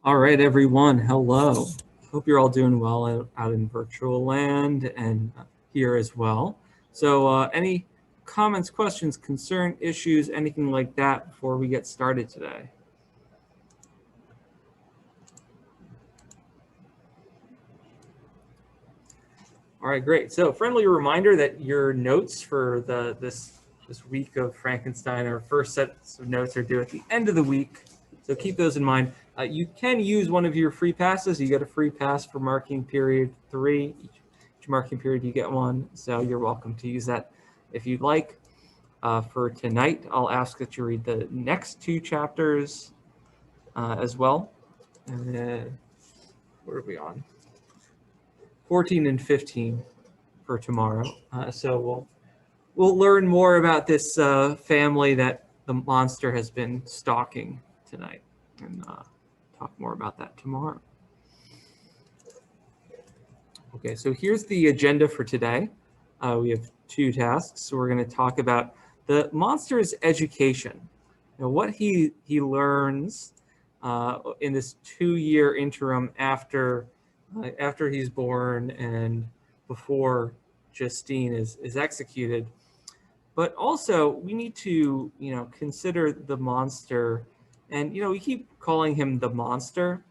All right, everyone. Hello. Hope you're all doing well out in virtual land and here as well. So any comments, questions, concern, issues, anything like that before we get started today? All right, great. So friendly reminder that your notes for this week of Frankenstein, our first sets of notes, are due at the end of the week. So keep those in mind. You can use one of your free passes. You get a free pass for marking period 3. Each marking period you get one. So you're welcome to use that if you'd like. For tonight, I'll ask that you read the next 2 chapters as well. And then, where are we on? 14 and 15 for tomorrow. So we'll learn more about this family that the monster has been stalking tonight, and talk more about that tomorrow. Okay, so here's the agenda for today. We have 2 tasks. So we're going to talk about the monster's education, what he learns in this 2-year interim after he's born and before Justine is executed. But also we need to consider the monster, and we keep calling him the monster,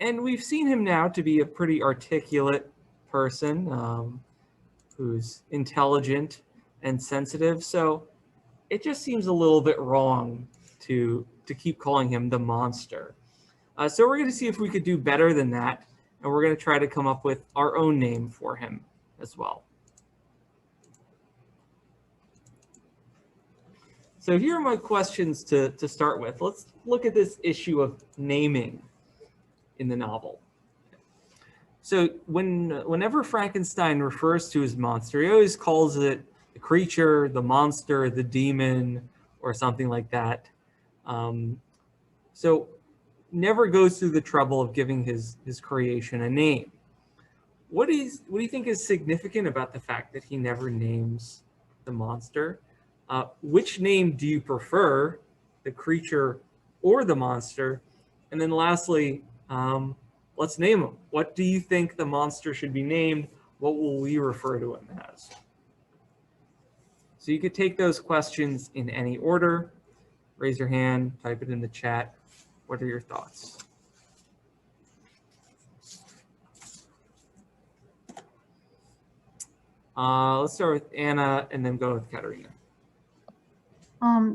and we've seen him now to be a pretty articulate person who's intelligent and sensitive. So it just seems a little bit wrong to keep calling him the monster. So we're going to see if we could do better than that, and we're going to try to come up with our own name for him as well. So here are my questions to start with. Let's look at this issue of naming in the novel. So whenever Frankenstein refers to his monster, he always calls it the creature, the monster, the demon, or something like that. So never goes through the trouble of giving his creation a name. What do you think is significant about the fact that he never names the monster? Which name do you prefer, the creature or the monster? And then lastly, let's name him. What do you think the monster should be named? What will we refer to him as? So you could take those questions in any order. Raise your hand, type it in the chat. What are your thoughts? Let's start with Anna and then go with Katerina.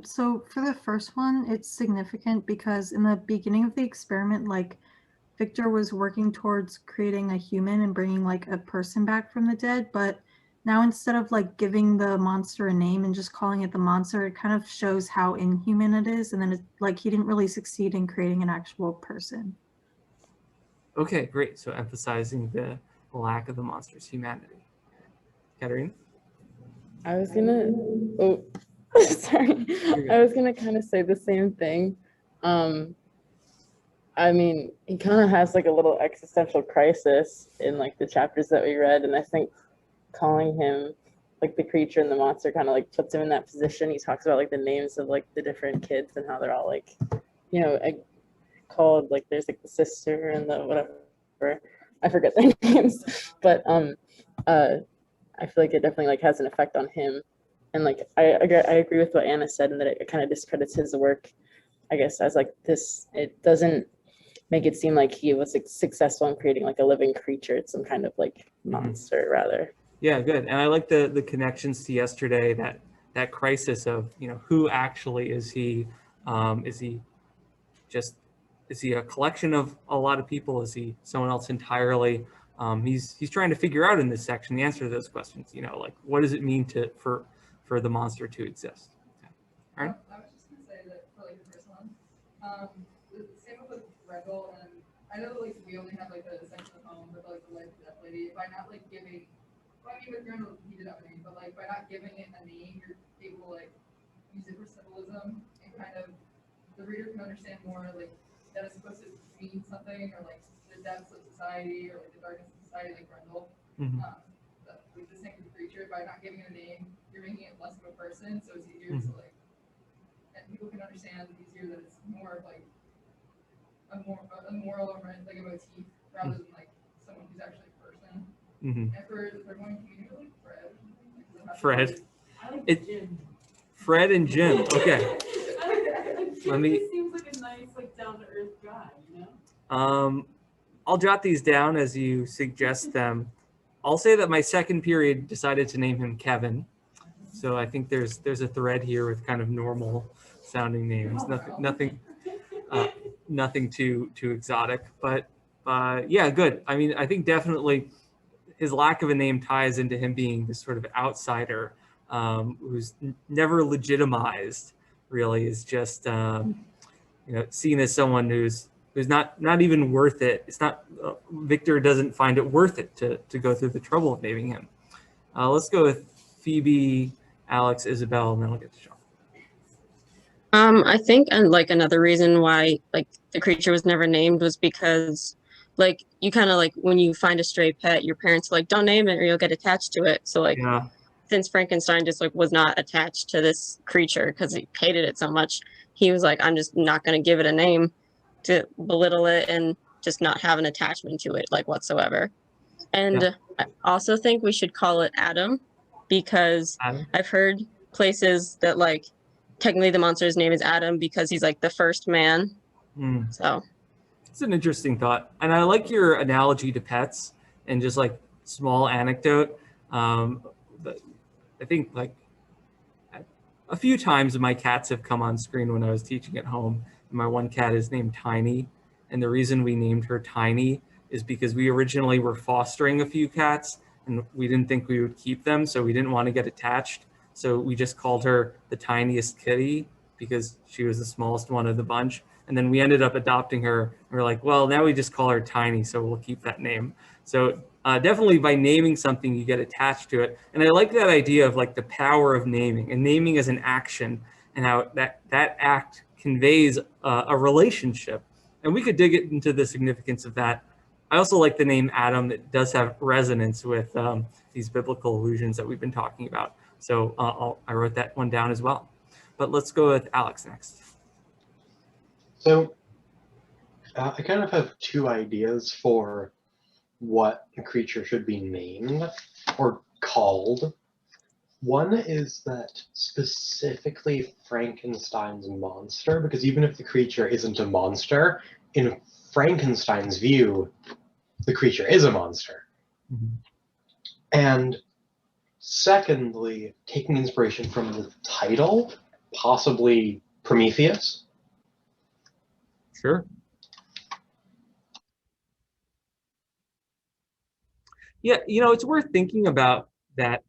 So for the first one, it's significant because in the beginning of the experiment, like Victor was working towards creating a human and bringing like a person back from the dead, but now instead of like giving the monster a name and just calling it the monster, it kind of shows how inhuman it is, and then it's like he didn't really succeed in creating an actual person. Okay, great. So emphasizing the lack of the monster's humanity. Katerina? I was gonna, sorry. I was gonna kind of say the same thing. I mean, he kind of has like a little existential crisis in like the chapters that we read, and I think calling him like the creature and the monster kind of like puts him in that position. He talks about like the names of like the different kids and how they're all like, called, like there's like the sister and the whatever. I forget their names, but I feel like it definitely like has an effect on him, and like I agree with what Anna said, and that it kind of discredits his work, I guess, as like this. It doesn't make it seem like he was successful in creating like a living creature. It's some kind of like monster rather. Yeah, good. And I like the connections to yesterday, that crisis of who actually is he? Is he a collection of a lot of people? Is he someone else entirely? He's trying to figure out in this section the answer to those questions. Like what does it mean for the monster to exist? Okay. All right. I was just gonna say that for like the first one, the same with Regal, and I know like we only have like the section of home with like the life and death lady. By not like giving, well, I mean with Grendel he did have a name, but like by not giving it a name, you're able to like use it for symbolism, and kind of the reader can understand more like that it's supposed to mean something, or like the depths of society, or like the darkness of society, like Grendel. Like the same with the creature, by not giving it a name, you're making it less of a person, so it's easier to like creature that it's more of like a moral or like a motif rather than like someone who's actually a person. Mm-hmm. And for the third one, can you do like Fred? Fred. I like It- Jim. Fred and Jim. Okay. Jim Let me- just seems like a nice, like down to earth guy, you know? I'll jot these down as you suggest them. I'll say that my second period decided to name him Kevin. So I think there's a thread here with kind of normal sounding names. Nothing too exotic. But yeah, good. I mean, I think definitely his lack of a name ties into him being this sort of outsider who's never legitimized. Really, is just seen as someone who's not even worth it. It's not Victor doesn't find it worth it to go through the trouble of naming him. Let's go with Phoebe, Alex, Isabel, and then I'll get to Sean. I think, and like another reason why like the creature was never named was because like you kind of like when you find a stray pet, your parents are like, don't name it or you'll get attached to it. So like Yeah, since Frankenstein just like was not attached to this creature because he hated it so much, he was like, I'm just not going to give it a name to belittle it and just not have an attachment to it like whatsoever. And Yeah. I also think we should call it Adam because Adam. I've heard places that like technically the monster's name is Adam because he's like the first man. Hmm. So It's an interesting thought, and I like your analogy to pets and just like small anecdote. But I think like a few times my cats have come on screen when I was teaching at home. And my one cat is named Tiny, and the reason we named her Tiny is because we originally were fostering a few cats, and we didn't think we would keep them, so we didn't want to get attached. So we just called her the tiniest kitty because she was the smallest one of the bunch. And then we ended up adopting her. And we're like, well, now we just call her Tiny, so we'll keep that name. So definitely by naming something, you get attached to it. And I like that idea of like the power of naming and naming as an action and how that act conveys a relationship. And we could dig into the significance of that. I also like the name Adam. It does have resonance with these biblical allusions that we've been talking about. So I wrote that one down as well. But let's go with Alex next. So I kind of have two ideas for what a creature should be named or called. One is that specifically Frankenstein's monster, because even if the creature isn't a monster, in Frankenstein's view, the creature is a monster. Mm-hmm. And secondly, taking inspiration from the title, possibly Prometheus. Sure. Yeah, it's worth thinking about that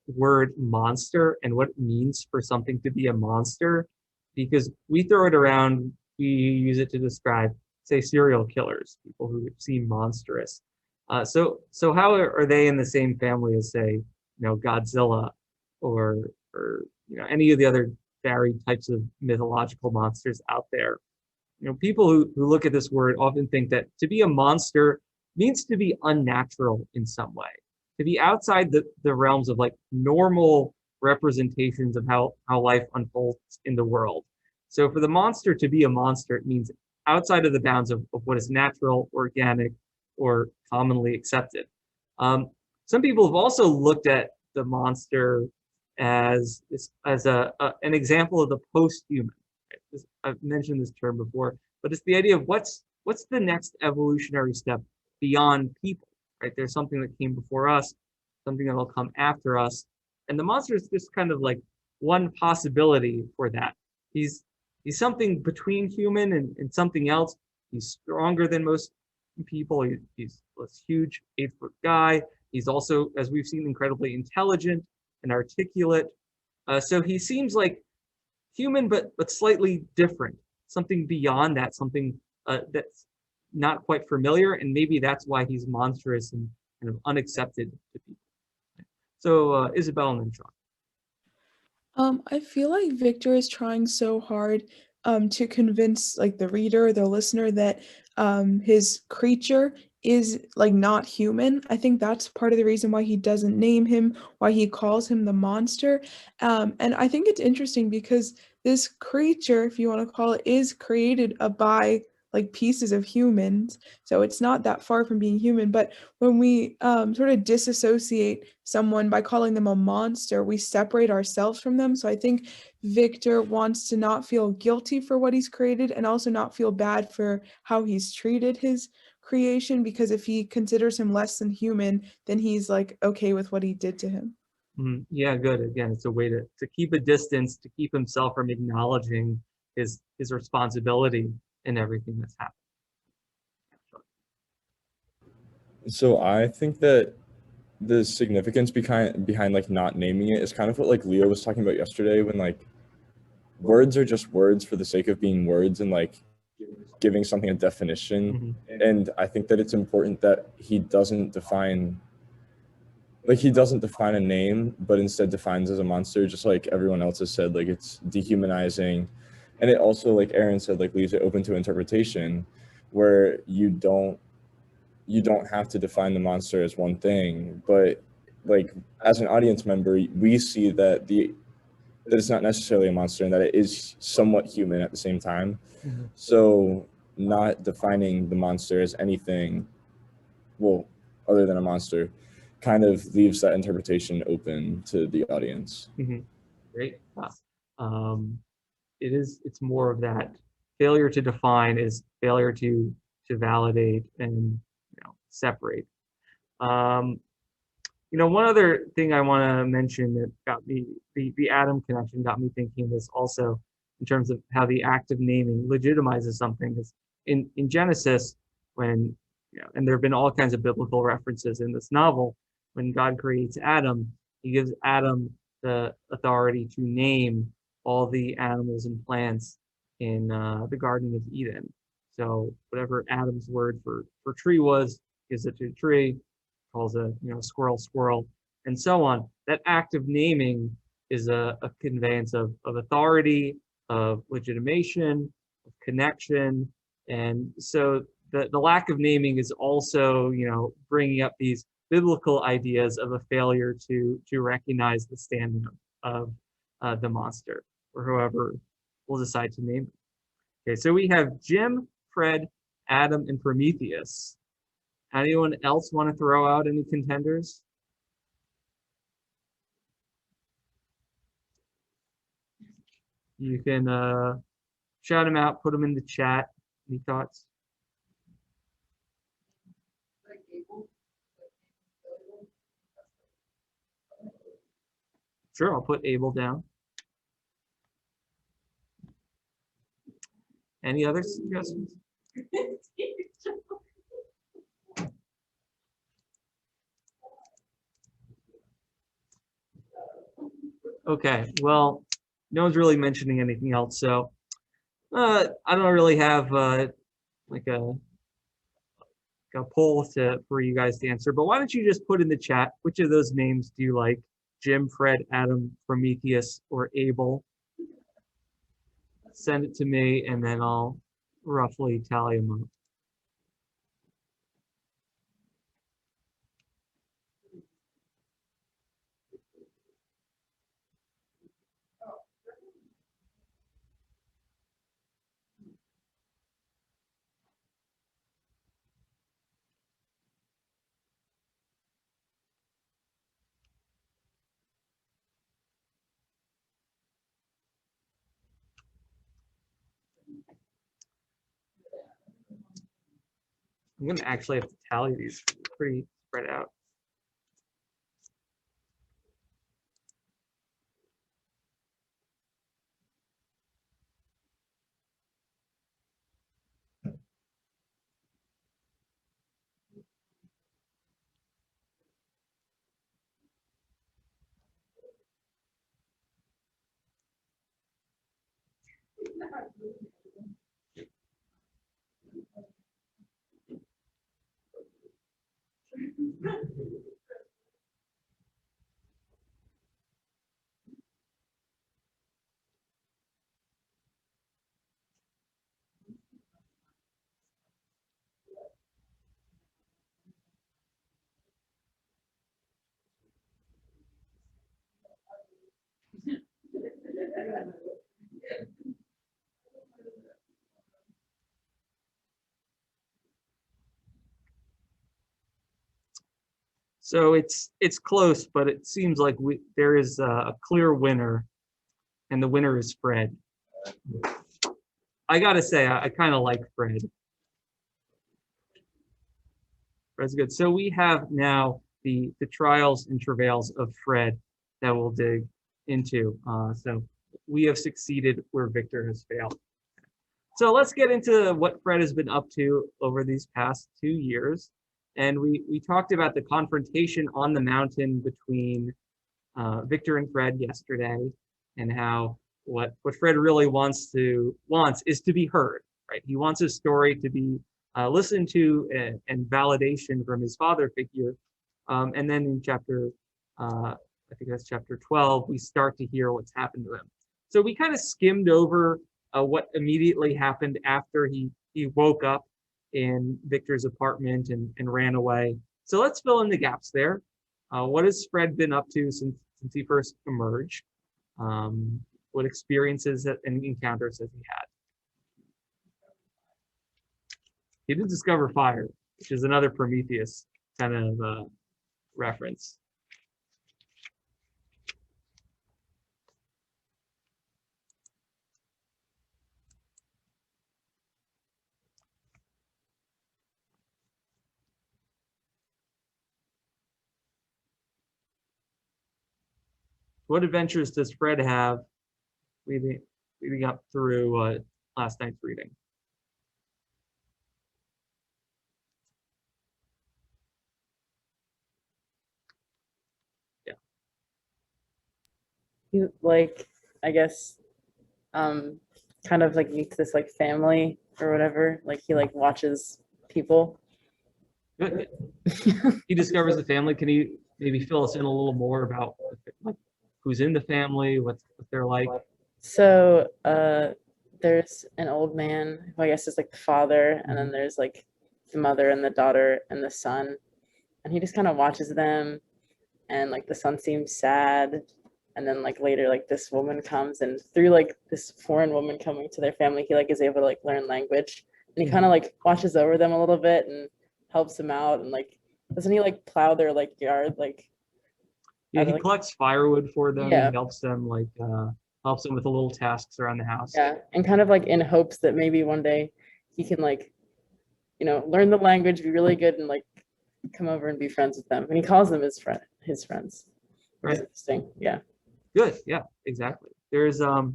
word monster and what it means for something to be a monster, because we throw it around, we use it to describe, say, serial killers, people who seem monstrous. So how are they in the same family as, say, Godzilla or any of the other varied types of mythological monsters out there? People who look at this word often think that to be a monster means to be unnatural in some way, to be outside the realms of like normal representations of how life unfolds in the world. So for the monster to be a monster, it means outside of the bounds of what is natural, organic, or commonly accepted. Some people have also looked at the monster as an example of the post-human. I've mentioned this term before, but it's the idea of what's the next evolutionary step beyond people, right? There's something that came before us, something that'll come after us, and the monster is just kind of like one possibility for that. He's something between human and something else. He's stronger than most people. He's this huge 8-foot guy. He's also, as we've seen, incredibly intelligent and articulate. So he seems like human, but slightly different, something beyond that, something that's not quite familiar, and maybe that's why he's monstrous and kind of unaccepted to people. So Isabel and then Sean. I feel like Victor is trying so hard to convince like the reader, the listener that his creature is like not human. I think that's part of the reason why he doesn't name him, why he calls him the monster. And I think it's interesting because this creature, if you want to call it, is created by like pieces of humans. So it's not that far from being human. But when we sort of disassociate someone by calling them a monster, we separate ourselves from them. So I think Victor wants to not feel guilty for what he's created and also not feel bad for how he's treated his creation, because if he considers him less than human, then he's like okay with what he did to him. Yeah, good. Again, it's a way to keep a distance, to keep himself from acknowledging his responsibility in everything that's happened. So I think that the significance behind like not naming it is kind of what like Leo was talking about yesterday, when like words are just words for the sake of being words and like giving something a definition. And I think that it's important that he doesn't define a name, but instead defines as a monster, just like everyone else has said. Like, it's dehumanizing, and it also, like Aaron said, like leaves it open to interpretation, where you don't have to define the monster as one thing, but like as an audience member, we see that it's not necessarily a monster and that it is somewhat human at the same time. So not defining the monster as anything, well, other than a monster, kind of leaves that interpretation open to the audience. Great. It's more of that failure to define is failure to validate and separate. One other thing I want to mention that got me, the Adam connection got me thinking this also, in terms of how the act of naming legitimizes something, is in Genesis, when, and there have been all kinds of biblical references in this novel, when God creates Adam, he gives Adam the authority to name all the animals and plants in the Garden of Eden. So whatever Adam's word for tree was, gives it to a tree, calls a squirrel, and so on. That act of naming is a conveyance of authority, of legitimation, of connection, and so the lack of naming is also bringing up these biblical ideas of a failure to recognize the standing of the monster, or whoever will decide to name it. Okay, so we have Jim, Fred, Adam, and Prometheus. Anyone else want to throw out any contenders? You can shout them out, put them in the chat. Any thoughts? Sure, I'll put Abel down. Any other suggestions? Okay, well, no one's really mentioning anything else, so I don't really have like a poll for you guys to answer, but why don't you just put in the chat which of those names do you like? Jim, Fred, Adam, Prometheus, or Abel? Send it to me, and then I'll roughly tally them up. I'm going to actually have to tally these pretty spread out. So it's close, but it seems like there is a clear winner, and the winner is Fred. I gotta say, I kind of like Fred. Fred's good. So we have now the trials and travails of Fred that we'll dig into. So we have succeeded where Victor has failed. So let's get into what Fred has been up to over these past 2 years. And we talked about the confrontation on the mountain between Victor and Fred yesterday, and how what Fred really wants is to be heard, right? He wants his story to be listened to and validation from his father figure. And then in chapter, I think that's chapter 12, we start to hear what's happened to him. So we kind of skimmed over what immediately happened after he woke up in Victor's apartment and ran away. So let's fill in the gaps there. What has Fred been up to since he first emerged? What experiences and encounters has he had? He did discover fire, which is another Prometheus kind of reference. What adventures does Fred have leading up through last night's reading? Yeah. He like, I guess, kind of like meets this like family or whatever. Like he like watches people. Good. He discovers the family. Can you maybe fill us in a little more about like, who's in the family, what they're like? So there's an old man who I guess is like the father, and then there's like the mother and the daughter and the son, and he just kind of watches them, and like the son seems sad, and then like later like this woman comes, and through like this foreign woman coming to their family, he like is able to like learn language, and he kind of like watches over them a little bit and helps them out, and like doesn't he like plow their like yard like? Yeah, he collects firewood for them. Yeah. And helps them helps them with the little tasks around the house. Yeah, and kind of like in hopes that maybe one day he can like, learn the language, be really good, and like come over and be friends with them. And he calls them his friends. Right. Interesting. Yeah. Good. Yeah, exactly. There's a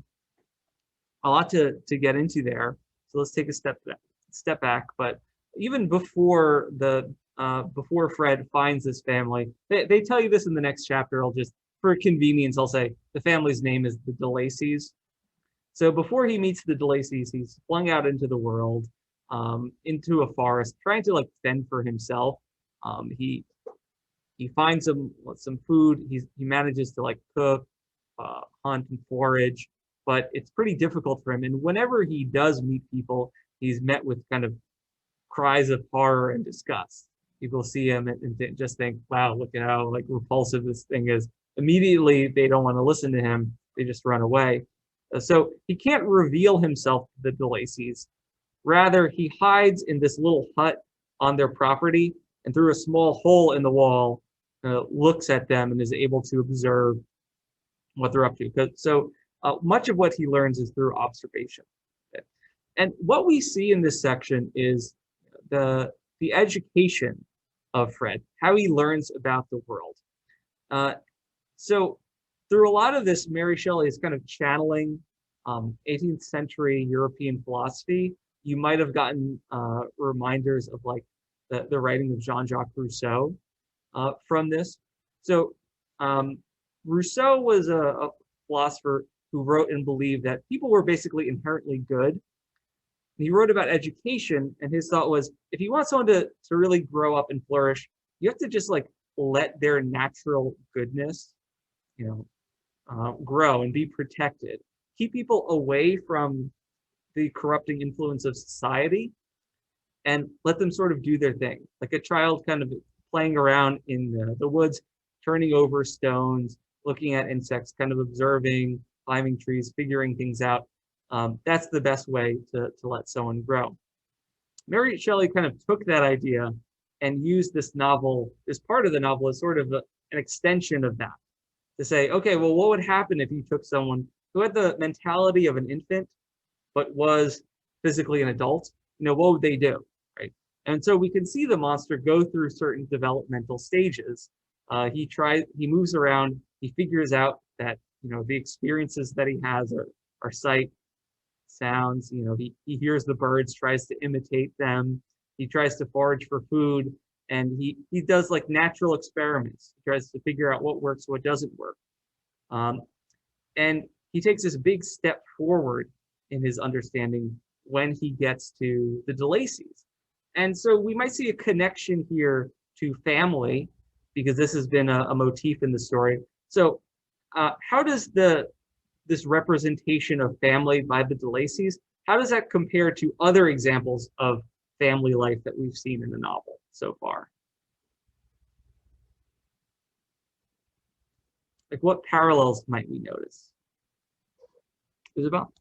lot to get into there. So let's take a step back. But even before before Fred finds this family, they tell you this in the next chapter. For convenience, I'll say the family's name is the DeLacy's. So before he meets the DeLacy's, he's flung out into the world, into a forest, trying to like fend for himself. He finds some food. He manages to like cook, hunt, and forage, but it's pretty difficult for him. And whenever he does meet people, he's met with kind of cries of horror and disgust. People see him and just think, "Wow, look at how like repulsive this thing is." Immediately, they don't want to listen to him. They just run away. So he can't reveal himself to the DeLacy's. Rather, he hides in this little hut on their property, and through a small hole in the wall, looks at them and is able to observe what they're up to. So much of what he learns is through observation. And what we see in this section is the education of Fred, how he learns about the world. So through a lot of this, Mary Shelley is kind of channeling 18th century European philosophy. You might have gotten reminders of like the writing of Jean-Jacques Rousseau from this. So Rousseau was a philosopher who wrote and believed that people were basically inherently good. He wrote about education, and his thought was, if you want someone to really grow up and flourish, you have to just like let their natural goodness, grow and be protected. Keep people away from the corrupting influence of society, and let them sort of do their thing. Like a child kind of playing around in the woods, turning over stones, looking at insects, kind of observing, climbing trees, figuring things out. That's the best way to let someone grow. Mary Shelley kind of took that idea and use this novel, this part of the novel, as sort of an extension of that, to say, okay, well, what would happen if you took someone who had the mentality of an infant but was physically an adult? What would they do, right? And so we can see the monster go through certain developmental stages. He moves around, he figures out that the experiences that he has are sight, sounds. He hears the birds, tries to imitate them. He tries to forage for food, and he does like natural experiments. He tries to figure out what works, what doesn't work. And he takes this big step forward in his understanding when he gets to the DeLacy's. And so we might see a connection here to family, because this has been a motif in the story. So how does this representation of family by the DeLacy's, how does that compare to other examples of family life that we've seen in the novel so far? Like, what parallels might we notice? Isabel?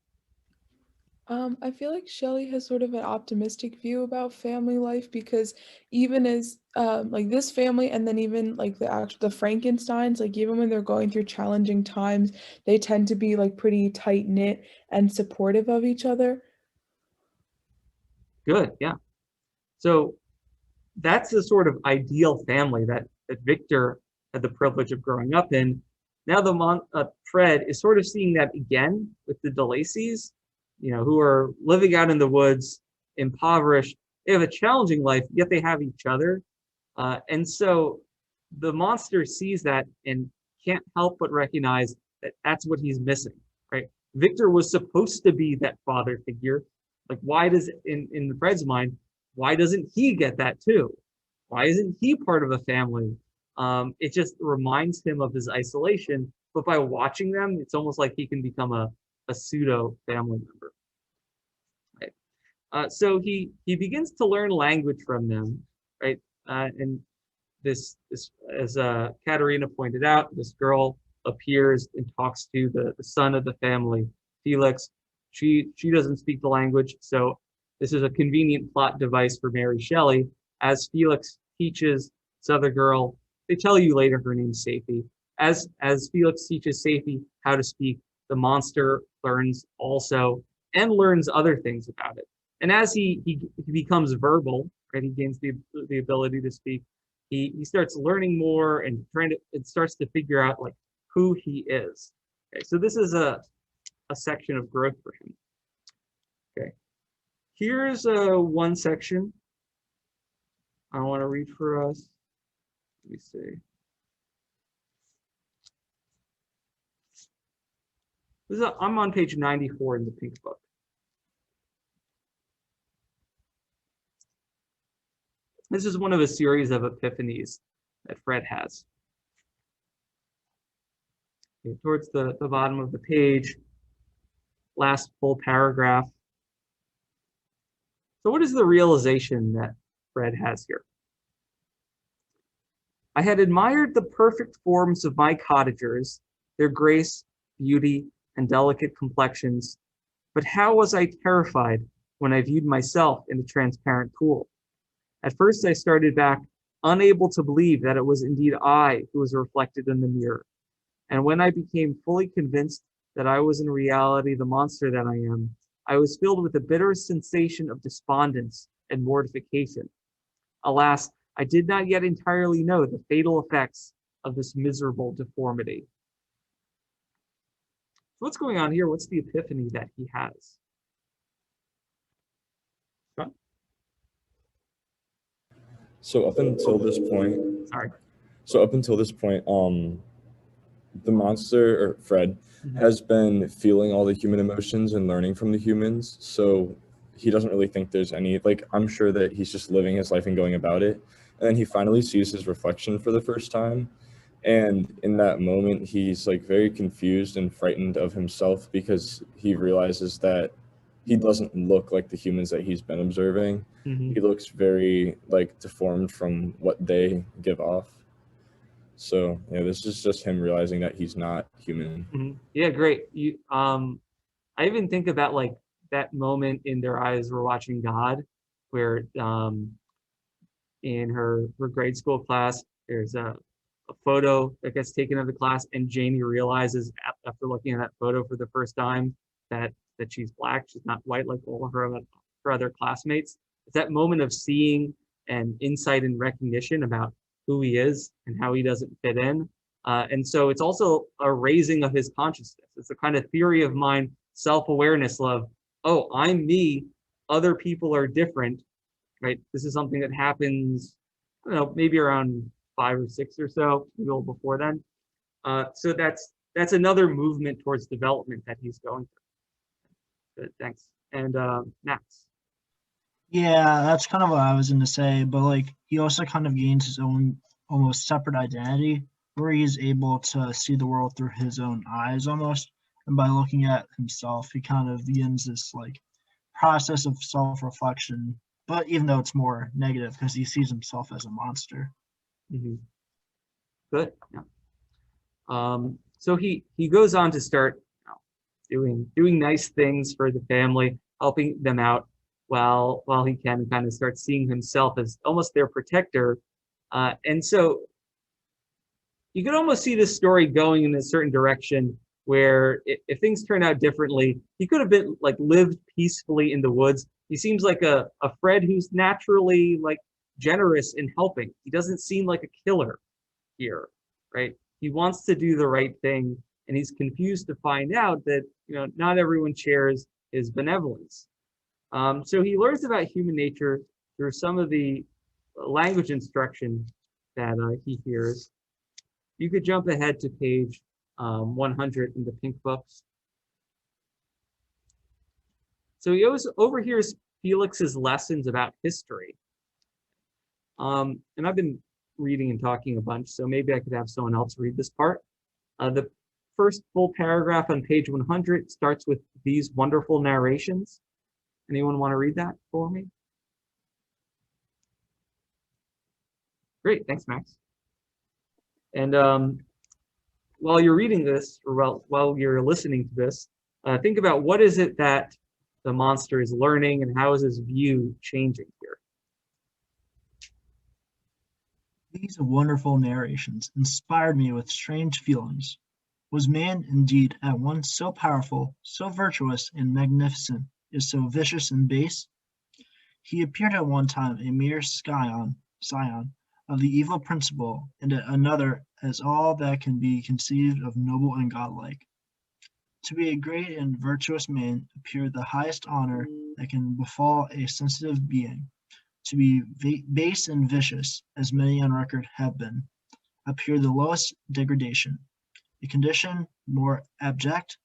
I feel like Shelley has sort of an optimistic view about family life, because even as like this family, and then even like the Frankensteins, like even when they're going through challenging times, they tend to be like pretty tight knit and supportive of each other. Good, yeah. So that's the sort of ideal family that Victor had the privilege of growing up in. Now Fred is sort of seeing that again with the DeLacy's, who are living out in the woods, impoverished. They have a challenging life, yet they have each other. And so the monster sees that and can't help but recognize that that's what he's missing, right? Victor was supposed to be that father figure. Like, why does, in Fred's mind, why doesn't he get that too? Why isn't he part of a family? It just reminds him of his isolation, but by watching them, it's almost like he can become a pseudo family member. Right? So he begins to learn language from them, right? And this as Katerina pointed out, this girl appears and talks to the son of the family, Felix. She doesn't speak the language, so this is a convenient plot device for Mary Shelley. As Felix teaches this other girl, they tell you later her name's Safi. As Felix teaches Safi how to speak, the monster learns also, and learns other things about it. And as he becomes verbal, right, he gains the ability to speak. He starts learning more and it starts to figure out like who he is. Okay, so this is a section of growth for him. Okay, here's one section I want to read for us. Let me see. I'm on page 94 in the pink book. This is one of a series of epiphanies that Fred has. Okay, towards the bottom of the page, last full paragraph. So what is the realization that Fred has here? I had admired the perfect forms of my cottagers, their grace, beauty, and delicate complexions, but how was I terrified when I viewed myself in the transparent pool? At first I started back, unable to believe that it was indeed I who was reflected in the mirror. And when I became fully convinced that I was in reality the monster that I am, I was filled with a bitter sensation of despondence and mortification. Alas, I did not yet entirely know the fatal effects of this miserable deformity. What's going on here? What's the epiphany that he has? Huh? So up until this point, Sorry. The monster, or Fred, has been feeling all the human emotions and learning from the humans. So he doesn't really think there's any, like, I'm sure that he's just living his life and going about it. And then he finally sees his reflection for the first time. And in that moment, he's like very confused and frightened of himself, because he realizes that he doesn't look like the humans that he's been observing. Mm-hmm. He looks very like deformed from what they give off. So yeah, this is just him realizing that he's not human. Mm-hmm. Yeah, great. I even think about like that moment in their eyes were watching God, where in her grade school class. There's a photo that gets taken of the class, and Janie realizes after looking at that photo for the first time that she's Black. She's not white like all of her other classmates. It's that moment of seeing and insight and recognition about who he is and how he doesn't fit in. And so it's also a raising of his consciousness. It's a kind of theory of mind, self-awareness of, oh, I'm me, other people are different, right? This is something that happens, I don't know, maybe around 5 or 6 or so, maybe a little before then. So that's another movement towards development that he's going through. Good, thanks. And Max. Yeah, that's kind of what I was going to say, but like he also kind of gains his own almost separate identity where he's able to see the world through his own eyes almost. And by looking at himself, he kind of begins this like process of self-reflection, but even though it's more negative because he sees himself as a monster. Mm-hmm. Good. Yeah. So he goes on to start doing nice things for the family, helping them out while he can, kind of start seeing himself as almost their protector. And so you could almost see this story going in a certain direction where if things turn out differently, he could have been like lived peacefully in the woods. He seems like a Fred who's naturally like generous in helping. He doesn't seem like a killer here, right? He wants to do the right thing, and he's confused to find out that not everyone shares his benevolence. So he learns about human nature through some of the language instruction that he hears. You could jump ahead to page 100 in the pink books. So he overhears Felix's lessons about history. And I've been reading and talking a bunch, so maybe I could have someone else read this part. The first full paragraph on page 100 starts with these wonderful narrations. Anyone want to read that for me? Great, thanks, Max. And while you're reading this, or while you're listening to this, think about what is it that the monster is learning and how is his view changing here? These wonderful narrations inspired me with strange feelings. Was man indeed at once so powerful, so virtuous and magnificent, is so vicious and base? He appeared at one time a mere scion of the evil principle, and at another as all that can be conceived of noble and godlike. To be a great and virtuous man appeared the highest honor that can befall a sensitive being. To be base and vicious, as many on record have been, appeared the lowest degradation, a condition more abject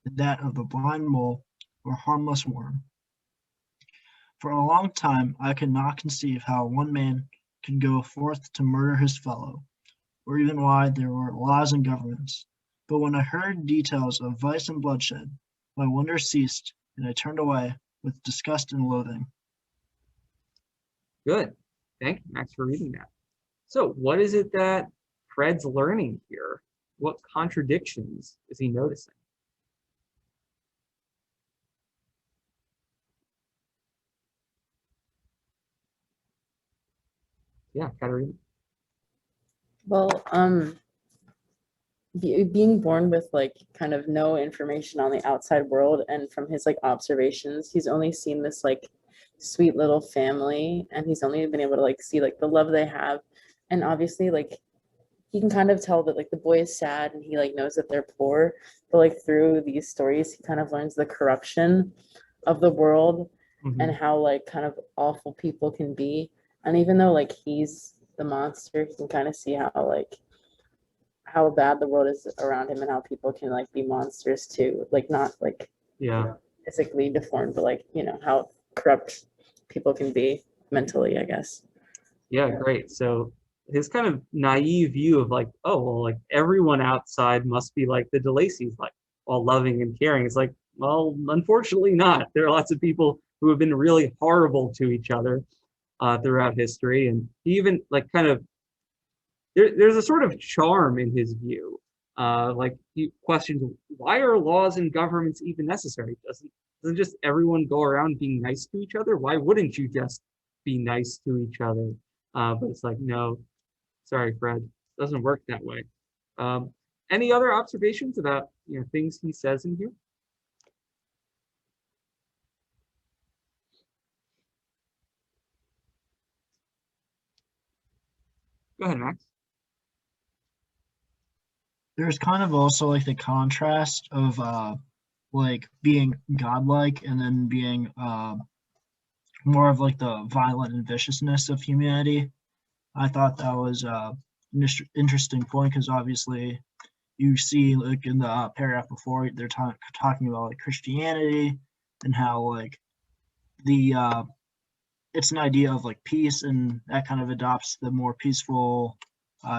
than that of the blind mole or harmless worm. For a long time I could not conceive how one man could go forth to murder his fellow, or even why there were laws and governments. But when I heard details of vice and bloodshed, my wonder ceased, and I turned away with disgust and loathing. Good. Thank you, Max, for reading that. So what is it that Fred's learning here? What contradictions is he noticing? Yeah, Katarina. Well, being born with like kind of no information on the outside world, and from his like observations, he's only seen this like sweet little family, and he's only been able to like see like the love they have, and obviously like he can kind of tell that like the boy is sad and he like knows that they're poor, but like through these stories he kind of learns the corruption of the world and how like kind of awful people can be. And even though like he's the monster, he can kind of see how bad the world is around him and how people can like be monsters too, like not like physically deformed, but like how corrupt people can be mentally, I guess. Yeah, great. So his kind of naive view of like, oh, well, like everyone outside must be like the DeLacy's, like all loving and caring. It's like, well, unfortunately not. There are lots of people who have been really horrible to each other throughout history. And he even like kind of, there's a sort of charm in his view. Like he questions, why are laws and governments even necessary? Doesn't just everyone go around being nice to each other? Why wouldn't you just be nice to each other? But it's like, no, sorry, Fred, it doesn't work that way. Any other observations about things he says in here? Go ahead, Max. There's kind of also like the contrast of like being godlike and then being more of like the violent and viciousness of humanity. I thought that was an interesting point because obviously you see like in the paragraph before they're talking about like Christianity and how like the it's an idea of like peace, and that kind of adopts the more peaceful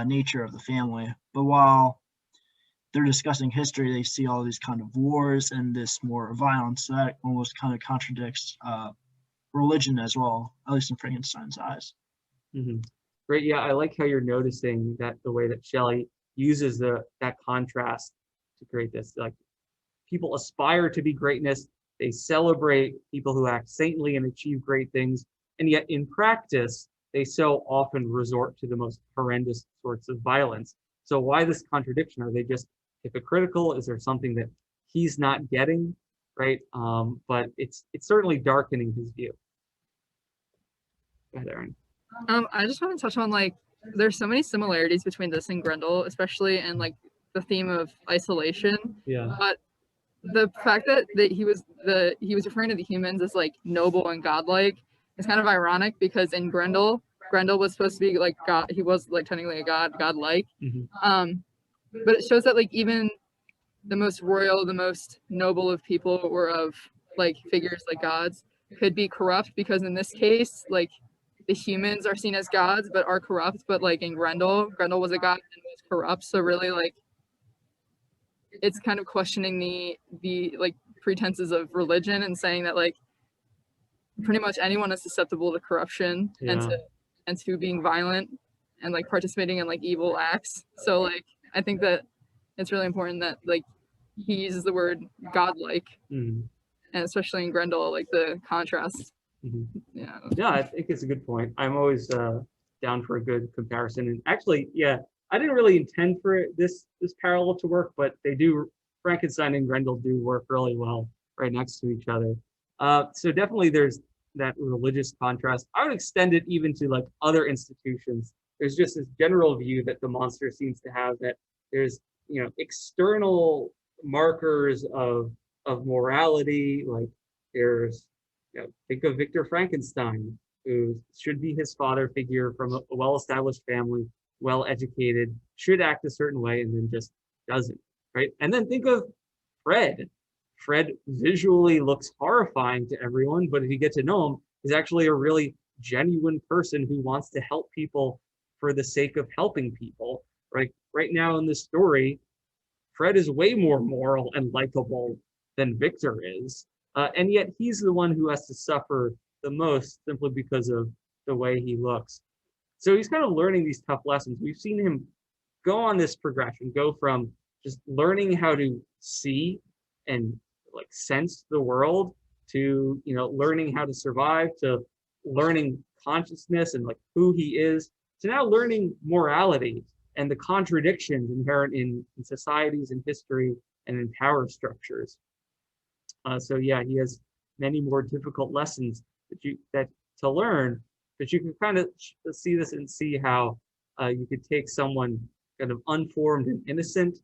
nature of the family. But while they're discussing history, they see all these kind of wars and this more violence. So that almost kind of contradicts religion as well, at least in Frankenstein's eyes. Mm-hmm. Great. Yeah, I like how you're noticing that the way that Shelley uses that contrast to create this. Like, people aspire to be greatness. They celebrate people who act saintly and achieve great things. And yet in practice, they so often resort to the most horrendous sorts of violence. So why this contradiction? Are they just hypocritical? Is there something that he's not getting, right? But it's certainly darkening his view. Go ahead, Erin. I just want to touch on, like, there's so many similarities between this and Grendel, especially in like the theme of isolation. Yeah. But the fact that he was referring to the humans as like noble and godlike is kind of ironic, because in Grendel was supposed to be like God. He was like technically a godlike. Mm-hmm. But it shows that like even the most royal, the most noble of people, or of like figures like gods, could be corrupt, because in this case, like, the humans are seen as gods but are corrupt. But like in Grendel was a god and was corrupt. So really, like, it's kind of questioning the like pretenses of religion and saying that like pretty much anyone is susceptible to corruption. Yeah. and to being violent and like participating in like evil acts. So like I think that it's really important that like he uses the word godlike, Mm-hmm. and especially in Grendel, like the contrast. Mm-hmm. Yeah. Yeah, I think it's a good point. I'm always down for a good comparison. And actually, yeah, I didn't really intend for this parallel to work, but they do. Frankenstein and Grendel do work really well right next to each other. So definitely there's that religious contrast. I would extend it even to like other institutions. There's just this general view that the monster seems to have, that there's external markers of morality. Like, there's think of Victor Frankenstein, who should be his father figure from a well-established family, well-educated, should act a certain way, and then just doesn't, right? And then think of Fred. Fred visually looks horrifying to everyone, but if you get to know him, he's actually a really genuine person who wants to help people for the sake of helping people, right? Right now in this story, Fred is way more moral and likable than Victor is. And yet he's the one who has to suffer the most simply because of the way he looks. So he's kind of learning these tough lessons. We've seen him go on this progression, go from just learning how to see and like sense the world, to learning how to survive, to learning consciousness and like who he is, to now learning morality and the contradictions inherent in societies and history and in power structures. So yeah, he has many more difficult lessons that to learn, but you can kind of see this and see how you could take someone kind of unformed and innocent,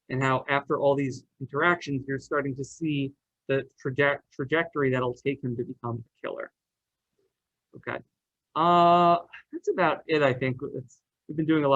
and how after all these interactions, you're starting to see the trajectory that'll take him to become a killer. Okay, that's about it. I think we've been doing a lot.